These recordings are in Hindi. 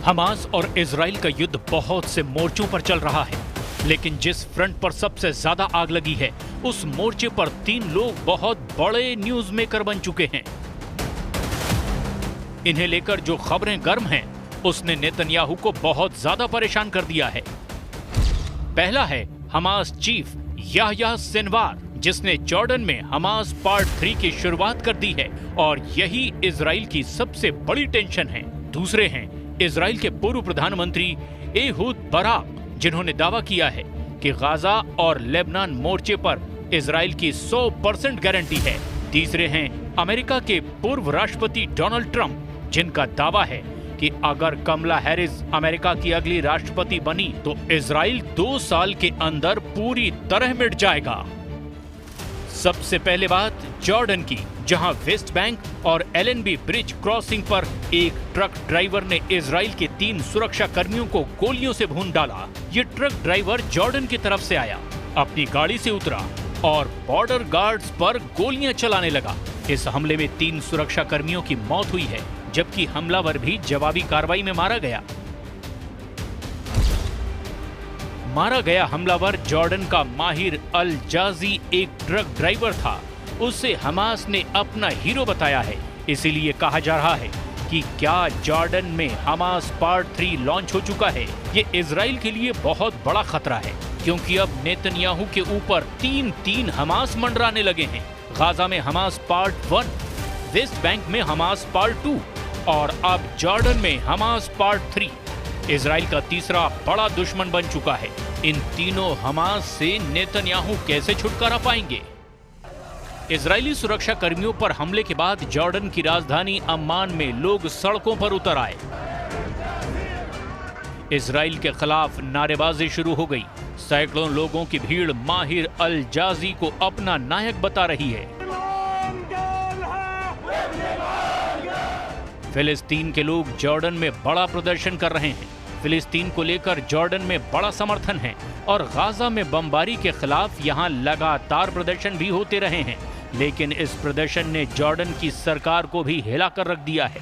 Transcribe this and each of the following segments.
हमास और इजराइल का युद्ध बहुत से मोर्चों पर चल रहा है, लेकिन जिस फ्रंट पर सबसे ज्यादा आग लगी है उस मोर्चे पर 3 लोग बहुत बड़े न्यूज मेकर बन चुके हैं। इन्हें लेकर जो खबरें गर्म हैं उसने नेतन्याहू को बहुत ज्यादा परेशान कर दिया है। पहला है हमास चीफ याह्या सिनवार, जिसने जॉर्डन में हमास पार्ट 3 की शुरुआत कर दी है और यही इजराइल की सबसे बड़ी टेंशन है। दूसरे हैं इजराइल के पूर्व प्रधानमंत्री एहूद बराक, जिन्होंने दावा किया है कि गाजा और लेबनान मोर्चे पर इजराइल की 100% गारंटी है। तीसरे हैं अमेरिका के पूर्व राष्ट्रपति डोनाल्ड ट्रंप, जिनका दावा है कि अगर कमला हैरिस अमेरिका की अगली राष्ट्रपति बनी तो इजराइल 2 साल के अंदर पूरी तरह मिट जाएगा। सबसे पहले बात जॉर्डन की, जहां वेस्ट बैंक और एलएनबी ब्रिज क्रॉसिंग पर एक ट्रक ड्राइवर ने इजराइल के 3 सुरक्षा कर्मियों को गोलियों से भून डाला। ये ट्रक ड्राइवर जॉर्डन की तरफ से आया, अपनी गाड़ी से उतरा और बॉर्डर गार्ड्स पर गोलियां चलाने लगा। इस हमले में 3 सुरक्षा कर्मियों की मौत हुई है, जबकि हमलावर भी जवाबी कार्रवाई में मारा गया। हमलावर जॉर्डन का माहिर अल जाजी एक ट्रक ड्राइवर था। उसे हमास ने अपना हीरो बताया है। इसीलिए कहा जा रहा है कि क्या जॉर्डन में हमास पार्ट 3 लॉन्च हो चुका है। ये इजराइल के लिए बहुत बड़ा खतरा है, क्योंकि अब नेतन्याहू के ऊपर 3 हमास मंडराने लगे हैं। गाजा में हमास पार्ट 1, वेस्ट बैंक में हमास पार्ट 2 और अब जॉर्डन में हमास पार्ट 3 इजराइल का तीसरा बड़ा दुश्मन बन चुका है। इन तीनों हमास से नेतन्याहू कैसे छुटकारा पाएंगे? इजरायली सुरक्षा कर्मियों पर हमले के बाद जॉर्डन की राजधानी अम्मान में लोग सड़कों पर उतर आए। इजराइल के खिलाफ नारेबाजी शुरू हो गई। सैकड़ों लोगों की भीड़ माहिर अल जाजी को अपना नायक बता रही है। फिलिस्तीन के लोग जॉर्डन में बड़ा प्रदर्शन कर रहे हैं। फिलिस्तीन को लेकर जॉर्डन में बड़ा समर्थन है और गाजा में बमबारी के खिलाफ यहां लगातार प्रदर्शन भी होते रहे हैं, लेकिन इस प्रदर्शन ने जॉर्डन की सरकार को भी हिलाकर रख दिया है।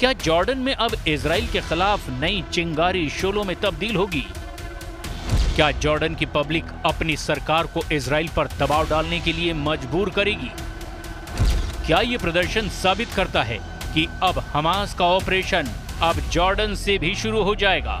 क्या जॉर्डन में अब इजराइल के खिलाफ नई चिंगारी शोलों में तब्दील होगी? क्या जॉर्डन की पब्लिक अपनी सरकार को इजराइल पर दबाव डालने के लिए मजबूर करेगी? क्या ये प्रदर्शन साबित करता है कि अब हमास का ऑपरेशन अब जॉर्डन से भी शुरू हो जाएगा?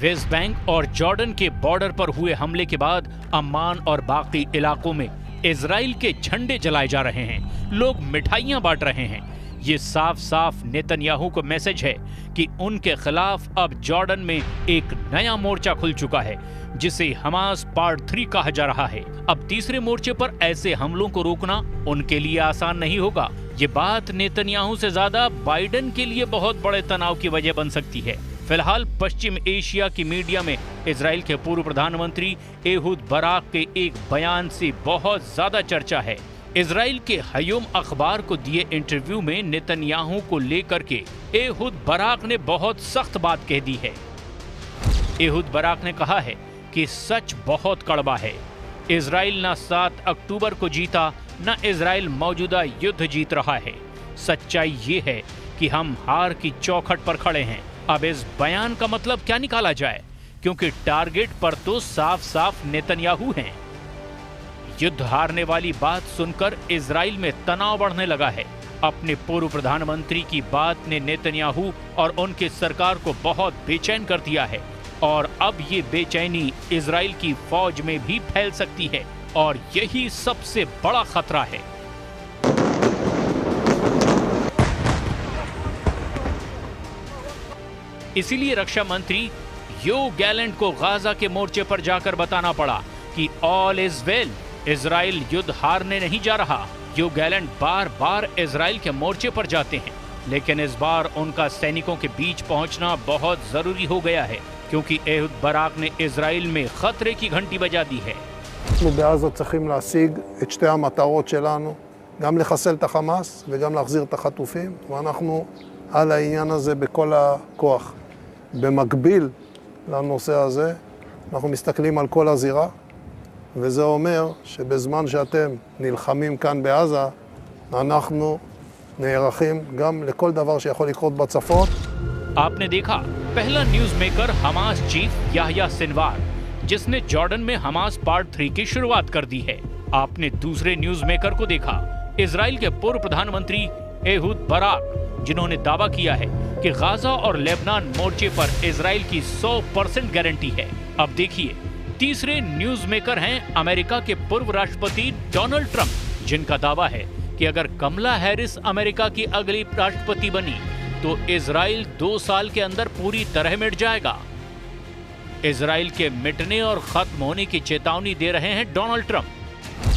वेस्ट बैंक और जॉर्डन के बॉर्डर पर हुए हमले के बाद अम्मान और बाकी इलाकों में इजराइल के झंडे जलाए जा रहे हैं। लोग मिठाइयां बांट रहे हैं। ये साफ साफ नेतन्याहू को मैसेज है कि उनके खिलाफ अब जॉर्डन में एक नया मोर्चा खुल चुका है, जिसे हमास पार्ट 3 कहा जा रहा है। अब तीसरे मोर्चे पर ऐसे हमलों को रोकना उनके लिए आसान नहीं होगा। ये बात नेतन्याहू से ज्यादा बाइडेन के लिए बहुत बड़े तनाव की वजह बन सकती है। फिलहाल पश्चिम एशिया की मीडिया में इजराइल के पूर्व प्रधानमंत्री एहूद बराक के एक बयान से बहुत ज्यादा चर्चा है। इजराइल के हयोम अखबार को दिए इंटरव्यू में नेतन्याहू को लेकर के एहूद बराक ने बहुत सख्त बात कह दी है। एहूद बराक ने कहा है कि सच बहुत कड़वा है। इजराइल न 7 अक्टूबर को जीता, न इजराइल मौजूदा युद्ध जीत रहा है। सच्चाई ये है कि हम हार की चौखट पर खड़े हैं। अब इस बयान का मतलब क्या निकाला जाए, क्योंकि टारगेट पर तो साफ साफ नेतन्याहू हैं। युद्ध हारने वाली बात सुनकर इजराइल में तनाव बढ़ने लगा है। अपने पूर्व प्रधानमंत्री की बात ने नेतन्याहू और उनके सरकार को बहुत बेचैन कर दिया है और अब ये बेचैनी इजराइल की फौज में भी फैल सकती है और यही सबसे बड़ा खतरा है। इसीलिए रक्षा मंत्री योव गैलेंट को गाजा के मोर्चे पर जाकर बताना पड़ा कि ऑल इज वेल, इजराइल युद्ध हारने नहीं जा रहा। योव गैलेंट बार बार इजराइल के मोर्चे पर जाते हैं, लेकिन इस बार उनका सैनिकों के बीच पहुंचना बहुत जरूरी हो गया है, क्योंकि एहुद बराक ने इजराइल में खतरे की घंटी बजा दी है। אנחנו בעזה צריכים להשיג את שתי המטרות שלנו, גם לחסל את החמאס וגם להחזיר את החטופים, ואנחנו על העניין הזה בכל הכוח. במקביל לנושא הזה, אנחנו מסתכלים על כל הזירה, וזה אומר שבזמן שאתם נלחמים כאן בעזה, אנחנו נערכים גם לכל דבר שיכול לקרות בצפון. आपने देखा पहला news maker Hamas chief Yahya Sinwar, जिसने जॉर्डन में हमास पार्ट 3 की शुरुआत कर दी है। आपने दूसरे न्यूज मेकर को देखा, इजराइल के पूर्व प्रधानमंत्री एहुद बराक, जिन्होंने दावा किया है कि गाजा और लेबनान मोर्चे पर इजराइल की 100% गारंटी है। अब देखिए तीसरे न्यूज मेकर हैं अमेरिका के पूर्व राष्ट्रपति डोनाल्ड ट्रंप, जिनका दावा है कि अगर कमला हैरिस अमेरिका की अगली राष्ट्रपति बनी तो इजराइल 2 साल के अंदर पूरी तरह मिट जाएगा। इजराइल के मिटने और खत्म होने की चेतावनी दे रहे हैं Donald Trump.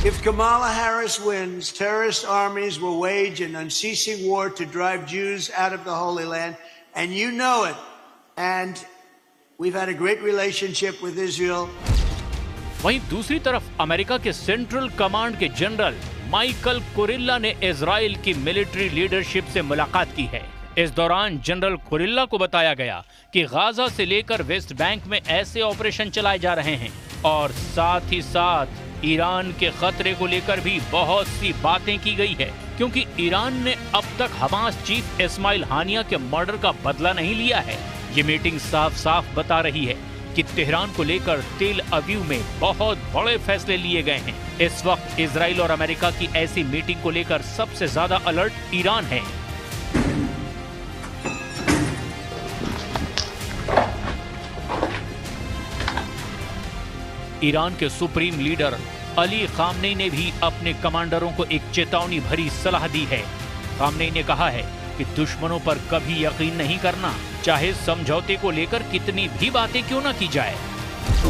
If Kamala Harris wins, terrorist armies will wage an unceasing war to drive Jews out of the Holy Land, and you know it. And we've had a great relationship with Israel. वहीं दूसरी तरफ अमेरिका के सेंट्रल कमांड के जनरल माइकल कुरिल्ला ने इजराइल की मिलिट्री लीडरशिप से मुलाकात की है। इस दौरान जनरल कुरिल्ला को बताया गया कि गाजा से लेकर वेस्ट बैंक में ऐसे ऑपरेशन चलाए जा रहे हैं और साथ ही साथ ईरान के खतरे को लेकर भी बहुत सी बातें की गई है, क्योंकि ईरान ने अब तक हमास चीफ इस्माइल हानिया के मर्डर का बदला नहीं लिया है। ये मीटिंग साफ साफ बता रही है कि तेहरान को लेकर तेल अवीव में बहुत बड़े फैसले लिए गए हैं। इस वक्त इजराइल और अमेरिका की ऐसी मीटिंग को लेकर सबसे ज्यादा अलर्ट ईरान है। ईरान के सुप्रीम लीडर अली खामनेई ने भी अपने कमांडरों को एक चेतावनी भरी सलाह दी है। खामनेई ने कहा है कि दुश्मनों पर कभी यकीन नहीं करना, चाहे समझौते को लेकर कितनी भी बातें क्यों ना की जाए।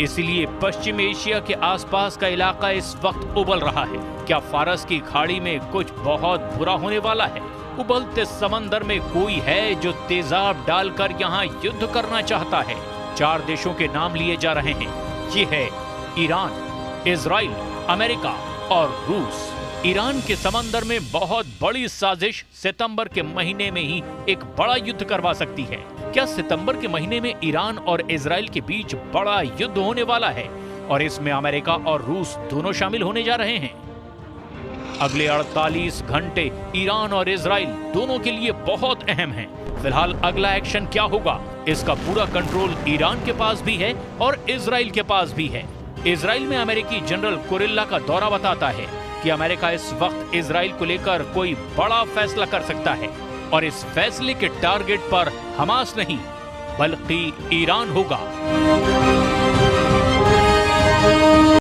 इसलिए पश्चिम एशिया के आसपास का इलाका इस वक्त उबल रहा है। क्या फारस की खाड़ी में कुछ बहुत बुरा होने वाला है? उबलते समंदर में कोई है जो तेजाब डालकर यहाँ युद्ध करना चाहता है? 4 देशों के नाम लिए जा रहे हैं। ये है ईरान, इजराइल, अमेरिका और रूस। ईरान के समंदर में बहुत बड़ी साजिश सितंबर के महीने में ही एक बड़ा युद्ध करवा सकती है। क्या सितंबर के महीने में ईरान और इजराइल के बीच बड़ा युद्ध होने वाला है और इसमें अमेरिका और रूस दोनों शामिल होने जा रहे हैं? अगले 48 घंटे ईरान और इजराइल दोनों के लिए बहुत अहम हैं। फिलहाल अगला एक्शन क्या होगा, इसका पूरा कंट्रोल ईरान के पास भी है और इजराइल के पास भी है। इजराइल में अमेरिकी जनरल कुरिल्ला का दौरा बताता है कि अमेरिका इस वक्त इजराइल को लेकर कोई बड़ा फैसला कर सकता है और इस फैसले के टारगेट पर हमास नहीं बल्कि ईरान होगा।